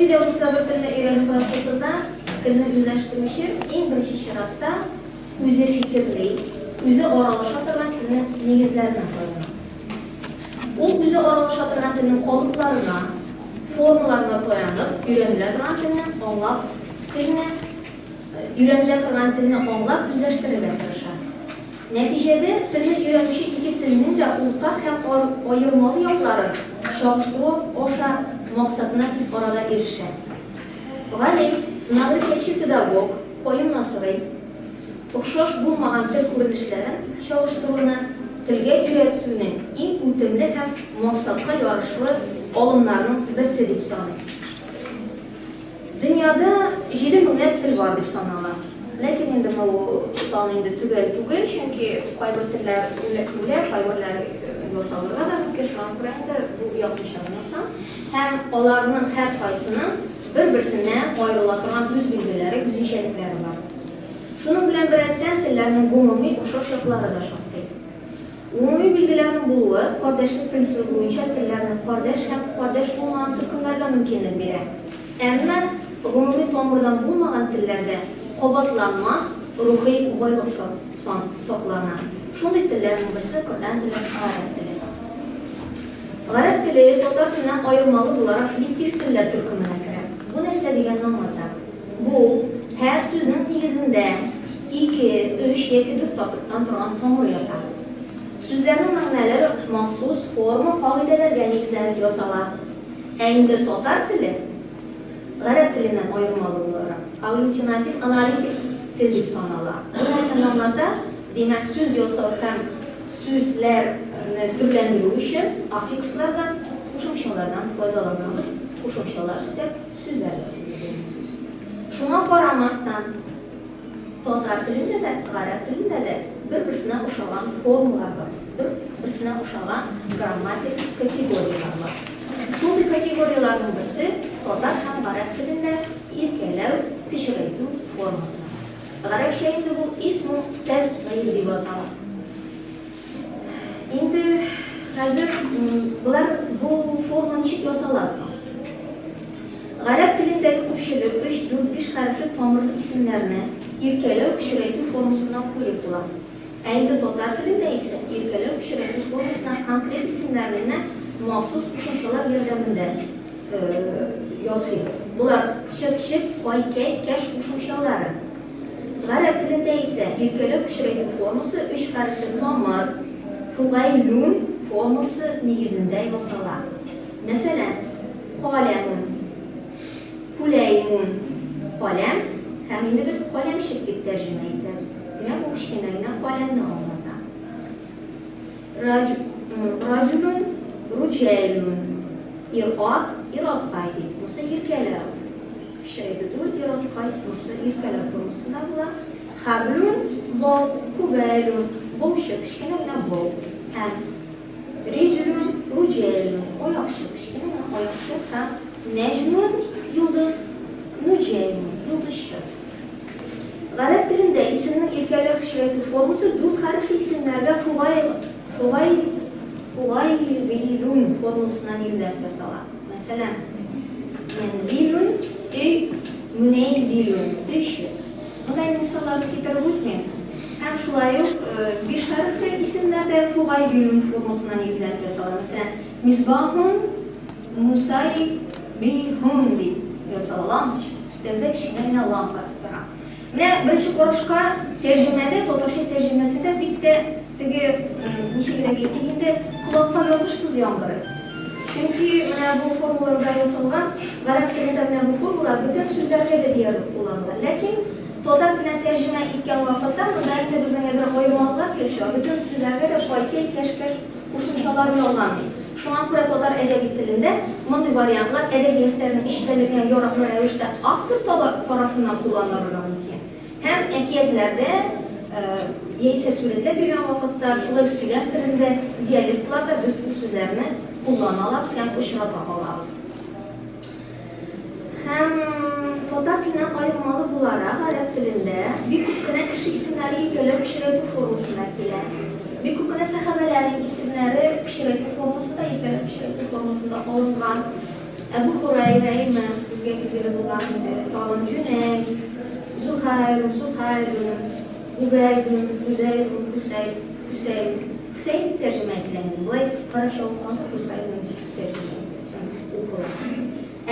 Neticede Ruslar bir tilini öğrenme prosesinde tilini özleştirmişir. En birinci şartta üze fikirli, üze oralaşatılan tilinin negizlerine koyulur. O üze oralaşatılan tilinin kalıplarına, formalarına koyanıp, öğrenilen tilini anlap, öğrenilen tilini anlap özleştirilmeye çalışır. Neticede tilini öğrenmişi iki tilinin de ortak hem ayırmalı yolları çalıştırıp oşa maksatına tez orada erişir. Galip, nadriketçi pedagog, koyum nasırı, oxşoş bulmagan til ko'rinishlerin çalıştırığını tilge öğrettiğinin en ötemli hem maksatga yarışlı olimlarning birisi deb sanaydi. Dünyada 7 minglab til var deb sanaladi. Lekin endi bu soni tugel, chunki qaybir tillar o'lab, qaybirlar yo'salg'ada keşfan kurayda bu yapmışamıyorsam hem onlarning her qaysinin bir-birisinden ayrılatan üz bilgileri, üz işaretleri var. Şunun bilen birlikten tillerinin umumiy o'xshashliklari da şartdi. Umumiy bilgilerinin buluğu, kardeşlik prinsibi boyunca tillerinin kardeş hem kardeş olmayan turkumlarga mümkünlük verir. Ama umumiy tomirdan bulmagan tillerde qobatlanmaz, ruhiy boylik saqlanan. Şunday tillerinin birisi Kur'an tili, Arap tili. Arap tili tatar tilinden ayırmalı olarak fiktif tiller turkumuna girer. Bu nerse degan nomada. Bu her sözün negizinde 2, 3 yoki 4 tartibdan turgan tomir yotar. Sözlerning ma'nolari maxsus forma, qoidalarga negizlanib yosaladi. Endi tatar tili Arap tilinden ayırmalı olarak aglutinativ, analitik til deb sanaladi. Bu narsa nomada demak söz yosaq ham sözlerni turlantirish uchun affikslardan, qo'shimchalardan foydalanamiz. Qo'shimchalar istib so'zlar yasaymiz. Shunga qaramasdan tatar tilinde de, Arap tilinde de bir-birisine o'xshagan formlar var. Bir-birisine o'xshagan grammatik kategoriyalar var. Shunday kategoriyalarning birisi tatar ham Arap tilinde erkalav, pishiraytu formasi. Arap şeyinde bu ismu tez g'ayr deb ataladi. Endi hozir bular bu formani nechik yosalasın? Arap tilindagi ko'pchilik 3, 4, 5 harfli tomirli ismlarni erkalav, pishiraytu formasına qo'yib bo'ladi. Endi tatar tilida esa erkalav, pishiraytu formasına konkret ismlarni maxsus qo'shimchalar yordamida yozamiz. Bular shik, qo'y-kay, kash qo'shimchalari. Arap tilinde ise erkalav, pishiraytu formasi 3 harfli tomir, fugaylun forması negizinde yosaladi. Mesela qalamun, Kuleymun, qalem, hem endi biz qalamshik deb tarjima etamiz. Demak, bu kichkinagina qalamni oladi. Rajulun, rujaylun, irat, iratqay deb bo'lsa erkalav. Shaydatul iratqay bo'lsa erkalav formasida bo'ladi. Hablun, bob, kubaylun, bo'shik, kichkinagina bob. Ham rijlun, rujaylun, oyoqshik, kichkinagina oyoqshik ham nejmun, yıldız, nüceymun, yıldızşık. Arap dilinde isimnin erkalav, pishiraytu formasi 4 harfli isimlerle fugaylun formasından izlep yasaladi. Mesela menzilun, münezilun, düşük. Bunday misallarni keltirib o'tmayman. Hem şulay yok 5 harfli isimlerde fugaylun formasından izlep yasaladi. Mesela misbahun, musaybihun deb yosalamız. Üstünde kichkinagina lampa turadi. Mana birinchi ko'rishga terjimada, to'g'ri terjimesinde bitta tigi nechigidagi endi quloqqa yotishsiz yong'iradi. Chunki mana bu formulalarda yosalgan arab tilida mana bu formulalar butun so'zlarga da deyarli qo'llaniladi. Lekin tatar tilidan terjima etgan vaqtda bunda bizning hozir ayirmoqlar kelishadi. Butun so'zlarga da qo'yib kesh qo'shimchalar yo'llanmaydi. Şuna göre tatar edebi tilinde bunday varyantlar edebi eserinin işlenirken yoraklı rəvişdə avtor tarafından kullanılır mümkün. Hem ekiyetlerde yeyse suretle bir vakitte şulay söylem türünde diyalektlerde biz bu sözlerini kullanalım, hem uçurata alırız. Hem tatar tilinden ayrılmalı bularak Arap dilinde bir kukuna kişi isimleri erkalav, pishiraytu formasına gelir. Bir kukuna sahabelerin isimleri pishiraytu formasında, erkalav, pishiraytu formasında alıngan. Abu Hurayra'yı bizga kelib bo'lgan edi. Tog'in Junay, Zuhayr, Suhayrun, Ubaydun, Huzayrun, Husayn tercüme edilen. Bulay qarasha o'qiganda Husayrun tercüme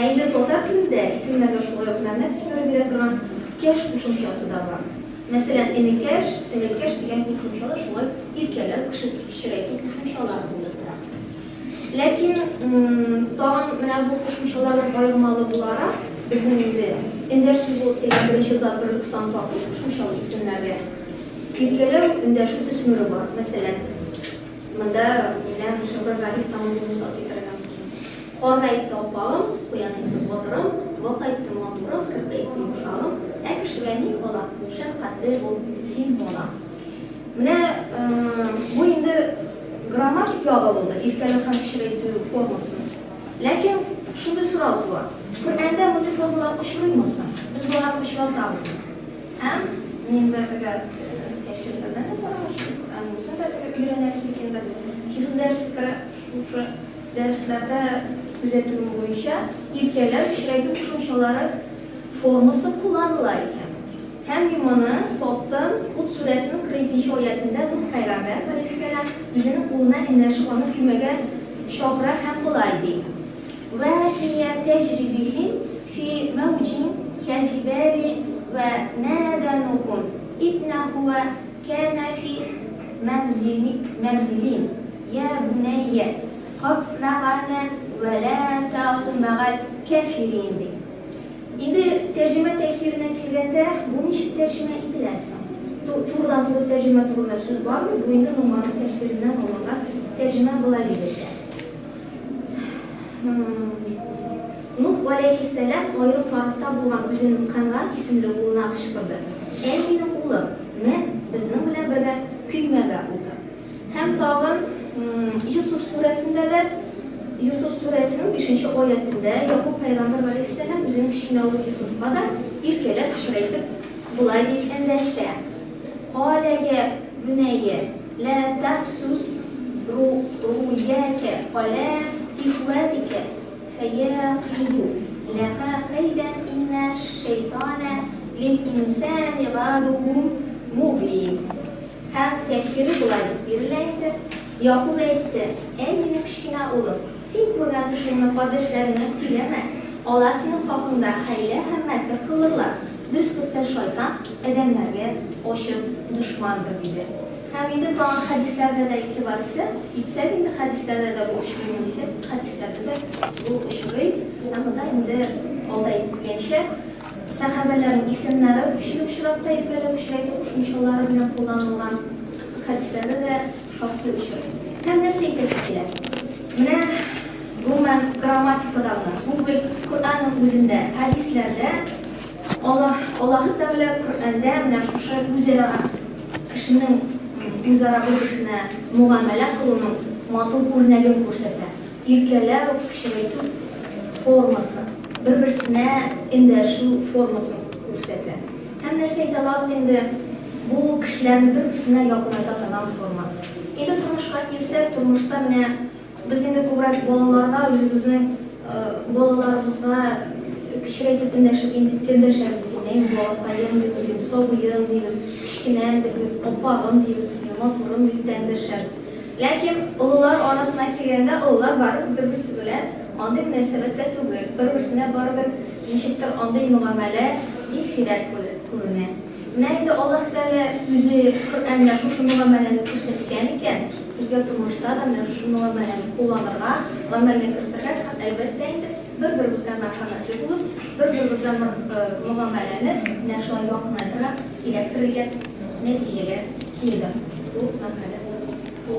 Endi totar tilida ismlarga shunday o'qiladi, ismlar beradigan kesh qo'shimchasi da bor. Masalan, enikesh, sinilkesh degan qo'shimchalar shunday irkalar, kishirayki qo'shimchalar bo'lib turadi. Lekin tog'in mana bu qo'shimchalarni ayirmali bo'laroq bizning endi bu degan birinchi zot birlik son tortib qo'shimchalar ismlarga irkalar undashu ismlari bor. Masalan, bunda men shu bir valif tomonga misol keltiraman. Qorga aytdi opog'im, qo'yan aytdi botirim, voq aytdi motorim, kirpa aytdi yumshog'im, akishganing bola, shafqatli bo'l, sen bola. Mana bu endi grammatik yog'i bo'ldi, irkalar ham kishiraydi formasini. Lekin shunda so'roq bor. Qur'onda bunday formalar qo'shilmaymisan. Biz bularni qo'shib ham men birga tafsirlardan qarashdik. Qur'onni o'rganamiz ekanda. Hifz darslari shu darslarda kuzatuv bo'yicha irkalar kishiraydi qo'shimchalari formasi kullanılar ekan. Hem yumani topdim Hud surasining 40-oyatida Nuh payg'ambar alayhissalom o'zining o'g'lini indashqoni kuymaga shoqira ham bo'laydi. Va hiya tajri bihim fi mawjin kaljibali va nada Nuhun ibnahu va kana fi manzilin ya bunayya qad ma'ana va la taqum ma'al kafirin. Endi terjima tafsirine kelganda buni nechta terjima etilasa? To'g'ridan to'g'ri terjima to'g'ri so'z bormi? Bu endi noma'lum tafsiridan olingan terjima bo'laveradi. Nuh alayhissalom ayrim tarafda bo'lgan o'zining qangan ismli o'g'lini qichqirdi. Ey mening o'g'lim, men bizning bilan birga kuymaga o'tir. Ham tog'in Yusuf surasida Yusuf surasining 5-oyatida Yaqub payg'ambar alayhissalom o'zining kichkina o'g'li Yusufga da irkalar kishiraytib bulay deb endashdi. Qolaga bunayya la taqsus ru'yaka qala ihwatika fayaqidu laqa qaydan inna shaytona lil insani g'aduhum mubin. Ham tafsiri bulay beriladi. Yaqub aytdi, ey mening kichkina o'g'lim, sen ko'rgan tushingni qardoshlaringga suylama. Alloh sening haqingda hayla ham makr qilurlar. Dirstlikda shayton odamlarga oshib dushmandir dedi. Ham endi tog'in hadislarda da aytsa, endi hadislarda da bu ushbu desa, hadislarda da bu ushbu haqida endi olda aytgancha sahobalarning ismlari ushbu tayyorlab ushlaydi, qo'shimchalari bilan qo'llanilgan hadislarda da şartlı uçur. Hem neresi kesikler. Buna Roman grammatikada var. Bu Kur'an'ın özünde, hadislerde Allah'ı Teala Kur'an'da şu üzere kişinin üzere bilgisine muamele kılının matıl örneğini gösterdi. İrkeler kişilik forması, birbirine şu forması gösterdi. Hem neresi lafzinde bu kişilerin birbirine yakınlaştıran forma. Endi turmushga kelsak, turmushda mana biz endi ko'proq bolalarga o'zimizning bolalarimizga kishiraytib endashamiz. Boqayim deymiz, sog'ayim deymiz, kichkinam deymiz, opog'im deymiz, motorim deb endashamiz. Lekin o'g'illar orasına kelganda o'g'illar baribir bir-birisi bilan onday munosabatda tug'il, bir-birisine baribir nechikdir onday muomala siyrak ko'rinadi. Neydi Allah Teala bizi Kur'an'da şu muameleni ko'rsatgan ekan, bizga turmushda da şu muameleni qo'llanirga, amalga kiritirga albatta endi bir-birimizga marhamatli bo'lib, bir-birimizga muomalani shu yoqmatirib, keltirgan natijaga keldi. Bu maqola. Bu